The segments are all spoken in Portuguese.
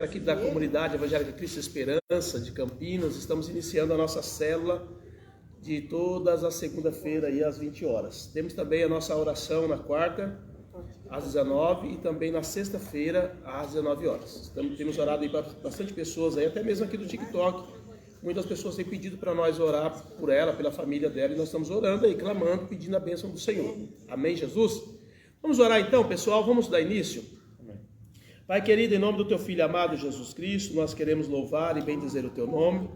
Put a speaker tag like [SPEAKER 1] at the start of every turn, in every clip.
[SPEAKER 1] Aqui da comunidade evangélica Cristo Esperança de Campinas, estamos iniciando a nossa célula de todas as segunda-feira às 20 horas. Temos também a nossa oração na quarta às 19 e também na sexta-feira às 19 horas. Temos orado aí para bastante pessoas aí, até mesmo aqui do TikTok. Muitas pessoas têm pedido para nós orar por ela, pela família dela, e nós estamos orando aí, clamando, pedindo a bênção do Senhor. Amém, Jesus? Vamos orar então, pessoal? Vamos dar início? Pai querido, em nome do Teu Filho amado Jesus Cristo, nós queremos louvar e bendizer o Teu nome.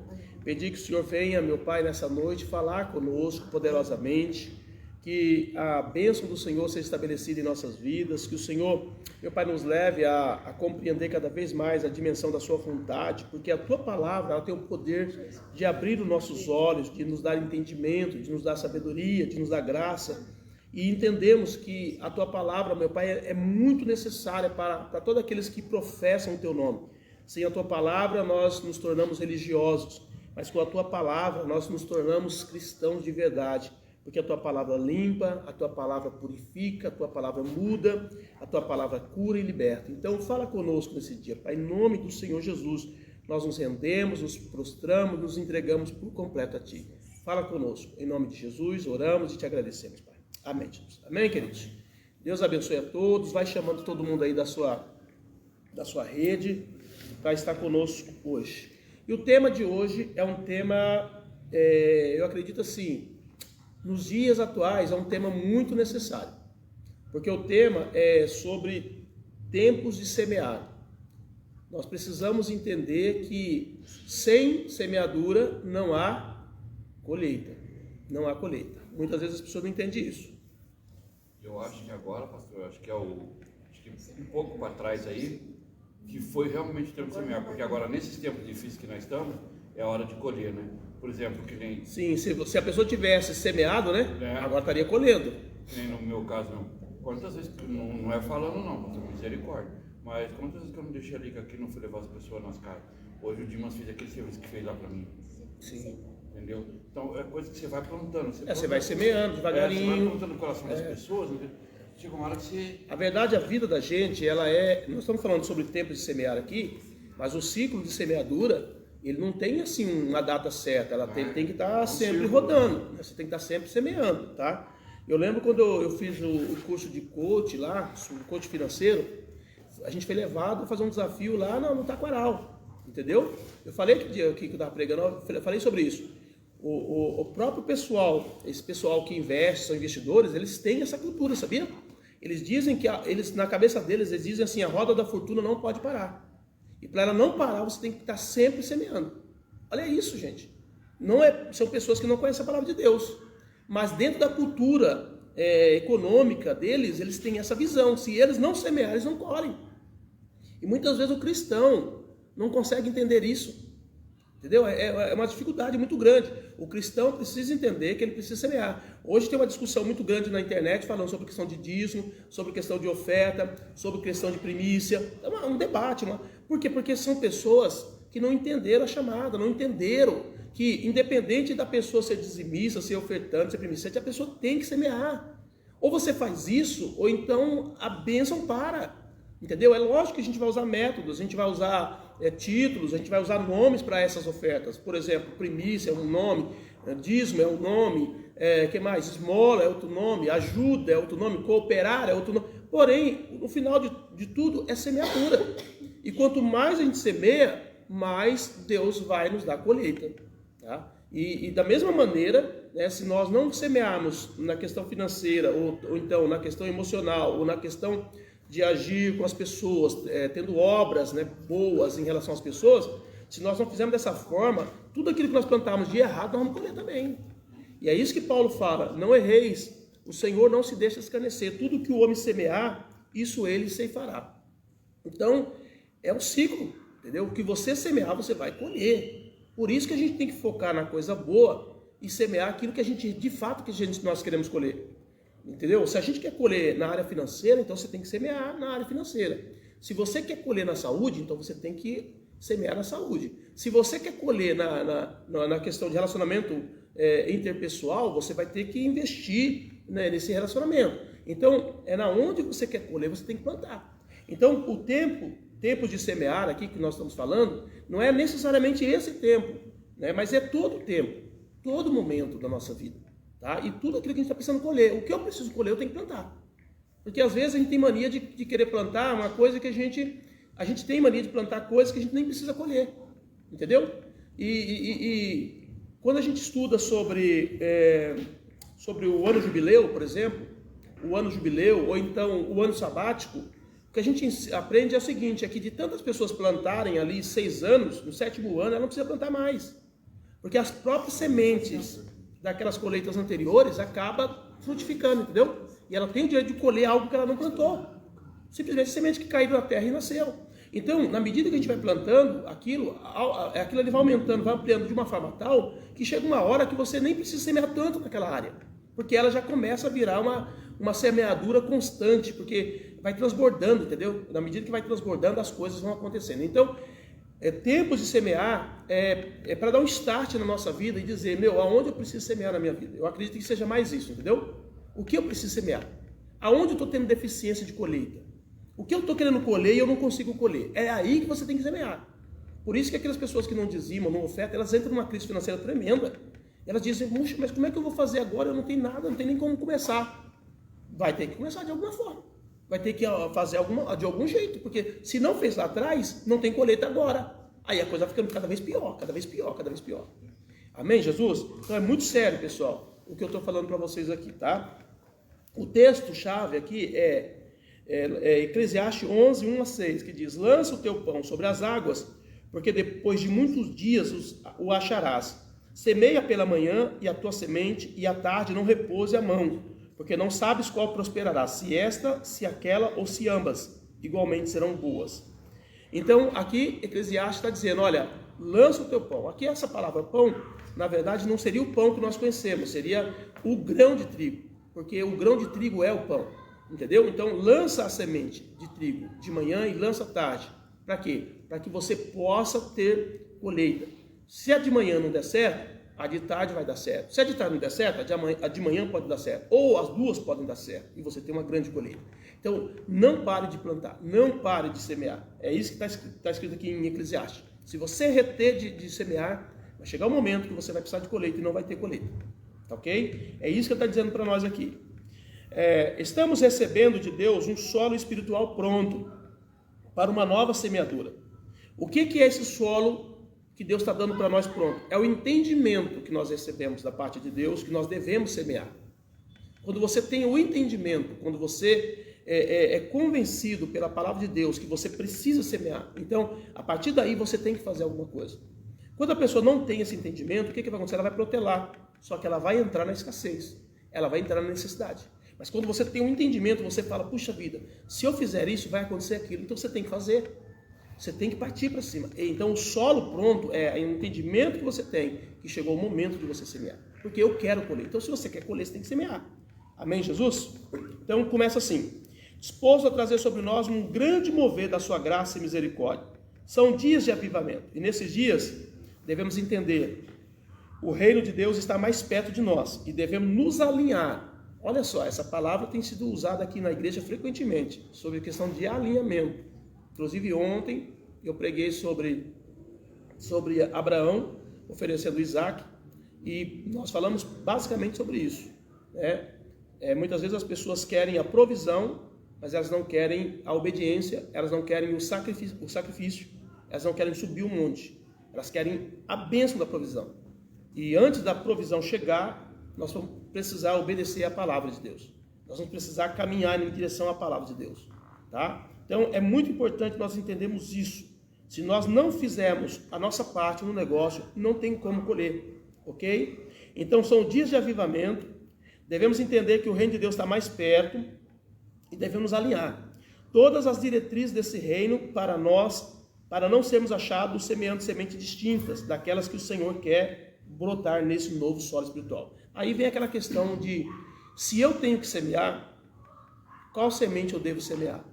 [SPEAKER 1] Pedir que o Senhor venha, meu Pai, nessa noite, falar conosco poderosamente, que a bênção do Senhor seja estabelecida em nossas vidas, que o Senhor, meu Pai, nos leve a compreender cada vez mais a dimensão da Sua vontade, porque a Tua palavra, ela tem o poder de abrir os nossos olhos, de nos dar entendimento, de nos dar sabedoria, de nos dar graça. E entendemos que a Tua palavra, meu Pai, é muito necessária para todos aqueles que professam o Teu nome. Sem a Tua palavra, nós nos tornamos religiosos, mas com a Tua palavra, nós nos tornamos cristãos de verdade, porque a Tua palavra limpa, a Tua palavra purifica, a Tua palavra muda, a Tua palavra cura e liberta. Então, fala conosco nesse dia, Pai, em nome do Senhor Jesus, nós nos rendemos, nos prostramos, nos entregamos por completo a Ti. Fala conosco, em nome de Jesus, oramos e Te agradecemos, Pai. Amém, Jesus. Amém, queridos? Deus abençoe a todos. Vai chamando todo mundo aí da sua rede para estar conosco hoje. E o tema de hoje é um tema, eu acredito assim, nos dias atuais é um tema muito necessário. Porque o tema é sobre tempos de semear. Nós precisamos entender que sem semeadura não há colheita. Não há colheita. Muitas vezes as pessoas não entendem isso.
[SPEAKER 2] Eu acho que agora, pastor, acho que um pouco para trás aí, que foi realmente o tempo de semear, porque agora nesses tempos difíceis que nós estamos, é hora de colher, né? Por exemplo, que nem...
[SPEAKER 1] Sim, se a pessoa tivesse semeado, né? Agora estaria colhendo.
[SPEAKER 2] Que nem no meu caso, não. Quantas vezes, não é falando não, pastor, misericórdia, mas quantas vezes que eu não deixei ali aqui, não fui levar as pessoas nas casas? Hoje o Dimas fez aquele serviço que fez lá para mim.
[SPEAKER 1] Sim.
[SPEAKER 2] Entendeu? Então é coisa que você vai plantando.
[SPEAKER 1] Você vai semeando devagarinho.
[SPEAKER 2] Você vai plantando no coração das pessoas. Chega uma hora que você...
[SPEAKER 1] A verdade, a vida da gente, ela é... Nós estamos falando sobre o tempo de semear aqui, mas o ciclo de semeadura, ele não tem assim uma data certa. Ela tem que estar sempre rodando. Você tem que estar sempre semeando, tá? Eu lembro quando eu fiz o curso de coach lá, o coach financeiro, a gente foi levado a fazer um desafio lá no Taquaral, entendeu? Eu falei que eu estava pregando, eu falei sobre isso. O próprio pessoal, esse pessoal que investe, são investidores, eles têm essa cultura, sabia? Eles dizem que, na cabeça deles, eles dizem assim, a roda da fortuna não pode parar. E para ela não parar, você tem que estar sempre semeando. Olha isso, gente. São pessoas que não conhecem a palavra de Deus. Mas dentro da cultura econômica deles, eles têm essa visão. Se eles não semearem, eles não colhem. E muitas vezes o cristão não consegue entender isso. Entendeu? É uma dificuldade muito grande. O cristão precisa entender que ele precisa semear. Hoje tem uma discussão muito grande na internet falando sobre questão de dízimo, sobre questão de oferta, sobre questão de primícia. É um debate. Por quê? Porque são pessoas que não entenderam a chamada, não entenderam que independente da pessoa ser dizimista, ser ofertante, ser primicente, a pessoa tem que semear. Ou você faz isso, ou então a bênção para. Entendeu? É lógico que a gente vai usar métodos, a gente vai usar títulos, a gente vai usar nomes para essas ofertas. Por exemplo, primícia é um nome, dízimo é um nome, que mais? Esmola é outro nome, ajuda é outro nome, cooperar é outro nome. Porém, no final de tudo é semeadura. E quanto mais a gente semeia, mais Deus vai nos dar colheita. Tá? E da mesma maneira, se nós não semearmos na questão financeira, ou então na questão emocional, ou na questão de agir com as pessoas, tendo obras boas em relação às pessoas, se nós não fizermos dessa forma, tudo aquilo que nós plantamos de errado, nós vamos colher também. E é isso que Paulo fala, não erreis, o Senhor não se deixa escarnecer, tudo que o homem semear, isso ele ceifará. Então, é um ciclo, entendeu? O que você semear, você vai colher. Por isso que a gente tem que focar na coisa boa e semear aquilo que a gente, de fato, nós queremos colher. Entendeu? Se a gente quer colher na área financeira, então você tem que semear na área financeira. Se você quer colher na saúde, então você tem que semear na saúde. Se você quer colher na questão de relacionamento interpessoal, você vai ter que investir nesse relacionamento. Então, na onde você quer colher, você tem que plantar. Então, o tempo tempos de semear aqui que nós estamos falando, não é necessariamente esse tempo, né? Mas é todo o tempo, todo momento da nossa vida, tá? E tudo aquilo que a gente está precisando colher. O que eu preciso colher, eu tenho que plantar. Porque às vezes a gente tem mania de querer plantar uma coisa que a gente tem mania de plantar coisas que a gente nem precisa colher, entendeu? E quando a gente estuda sobre o ano jubileu, por exemplo, o ano jubileu, ou então o ano sabático, o que a gente aprende é o seguinte, é que de tantas pessoas plantarem ali 6 anos, no 7º ano ela não precisa plantar mais. Porque as próprias sementes daquelas colheitas anteriores acabam frutificando, entendeu? E ela tem o direito de colher algo que ela não plantou. Simplesmente semente que caiu na terra e nasceu. Então, na medida que a gente vai plantando aquilo ali vai aumentando, vai ampliando de uma forma tal que chega uma hora que você nem precisa semear tanto naquela área. Porque ela já começa a virar uma semeadura constante, porque vai transbordando, entendeu? Na medida que vai transbordando, as coisas vão acontecendo. Então, tempos de semear é para dar um start na nossa vida e dizer, aonde eu preciso semear na minha vida? Eu acredito que seja mais isso, entendeu? O que eu preciso semear? Aonde eu estou tendo deficiência de colheita? O que eu estou querendo colher e eu não consigo colher? É aí que você tem que semear. Por isso que aquelas pessoas que não dizimam, não ofertam, elas entram numa crise financeira tremenda. Elas dizem, puxa, mas como é que eu vou fazer agora? Eu não tenho nada, não tenho nem como começar. Vai ter que começar de alguma forma. Vai ter que fazer de algum jeito, porque se não fez lá atrás, não tem colheita agora. Aí a coisa vai ficando cada vez pior, cada vez pior, cada vez pior. Amém, Jesus? Então é muito sério, pessoal, o que eu estou falando para vocês aqui, tá? O texto-chave aqui é Eclesiastes 11, 1-6, que diz, lança o teu pão sobre as águas, porque depois de muitos dias o acharás. Semeia pela manhã e a tua semente, e à tarde não repouse a mão, porque não sabes qual prosperará, se esta, se aquela ou se ambas, igualmente serão boas. Então, aqui Eclesiastes está dizendo, olha, lança o teu pão. Aqui essa palavra pão, na verdade, não seria o pão que nós conhecemos, seria o grão de trigo, porque o grão de trigo é o pão, entendeu? Então, lança a semente de trigo de manhã e lança à tarde. Para quê? Para que você possa ter colheita. Se a de manhã não der certo, a de tarde vai dar certo. Se a de tarde não der certo, a de manhã pode dar certo. Ou as duas podem dar certo. E você tem uma grande colheita. Então, não pare de plantar. Não pare de semear. É isso que está escrito aqui em Eclesiastes. Se você reter de semear, vai chegar um momento que você vai precisar de colheita e não vai ter colheita. Tá ok? É isso que ele está dizendo para nós aqui. Estamos recebendo de Deus um solo espiritual pronto para uma nova semeadura. O que é esse solo que Deus está dando para nós pronto? É o entendimento que nós recebemos da parte de Deus que nós devemos semear. Quando você tem o entendimento, quando você é convencido pela palavra de Deus que você precisa semear, então a partir daí você tem que fazer alguma coisa. Quando a pessoa não tem esse entendimento, o que vai acontecer? Ela vai protelar, só que ela vai entrar na escassez, ela vai entrar na necessidade. Mas quando você tem um entendimento, você fala, puxa vida, se eu fizer isso, vai acontecer aquilo, então você tem que fazer. Você tem que partir para cima. Então o solo pronto é o entendimento que você tem, que chegou o momento de você semear. Porque eu quero colher. Então se você quer colher, você tem que semear. Amém, Jesus? Então começa assim. Disposto a trazer sobre nós um grande mover da sua graça e misericórdia. São dias de avivamento. E nesses dias devemos entender, o reino de Deus está mais perto de nós. E devemos nos alinhar. Olha só, essa palavra tem sido usada aqui na igreja frequentemente, sobre a questão de alinhamento. Inclusive ontem eu preguei sobre Abraão oferecendo Isaac e nós falamos basicamente sobre isso. Muitas vezes as pessoas querem a provisão, mas elas não querem a obediência, elas não querem o sacrifício, elas não querem subir o monte, elas querem a bênção da provisão. E antes da provisão chegar, nós vamos precisar obedecer à palavra de Deus. Nós vamos precisar caminhar em direção à palavra de Deus, tá? Então, é muito importante nós entendermos isso. Se nós não fizermos a nossa parte no negócio, não tem como colher, ok? Então, são dias de avivamento, devemos entender que o reino de Deus está mais perto e devemos alinhar todas as diretrizes desse reino para nós, para não sermos achados semeando sementes distintas daquelas que o Senhor quer brotar nesse novo solo espiritual. Aí vem aquela questão de, se eu tenho que semear, qual semente eu devo semear?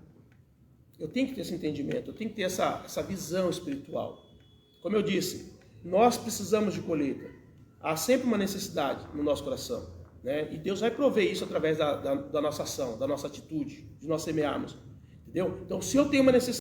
[SPEAKER 1] Eu tenho que ter esse entendimento, eu tenho que ter essa visão espiritual. Como eu disse, nós precisamos de colheita. Há sempre uma necessidade no nosso coração, né? E Deus vai prover isso através da nossa ação, da nossa atitude, de nós semearmos. Entendeu? Então, se eu tenho uma necessidade,